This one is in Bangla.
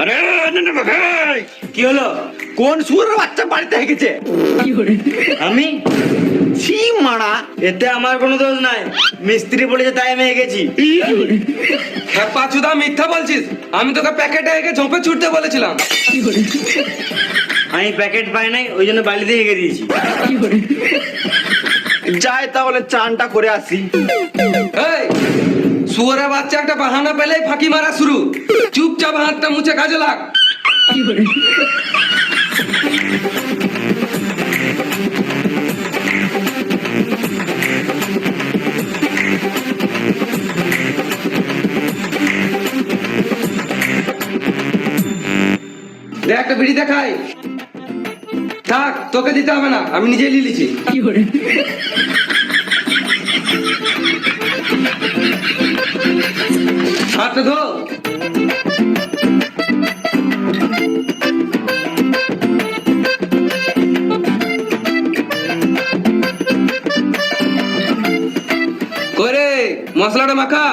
আরে কি হলো? কোন শুয়োরের বাচ্চা বাড়িতে হেগেছে? আমি ছি মারা, এতে আমার কোনো দোষ নাই, মিস্ত্রি বলেছে তাই আমি হেগেছি। পাঁচুদা মিথ্যা বলছিস, আমি তোকে প্যাকেটে হেগে ঝোপে ছুটতে বলেছিলাম। আমি প্যাকেট পাই নাই, ওই জন্য বালিতে হেগে দিয়েছি। যাই তাহলে চানটা করে আসি। এই শুয়োরের বাচ্চা একটা বাহানা পেলেই ফাঁকি মারা শুরু। চুপচাপ হাতটা মুছে কাজে লাগ। দেখ একটা বিড়ি দেখাই। থাক, তোকে দিতে হবে না, আমি নিজেই লিলিছি। হাতটা ধো। করে মশলাটা মাখা।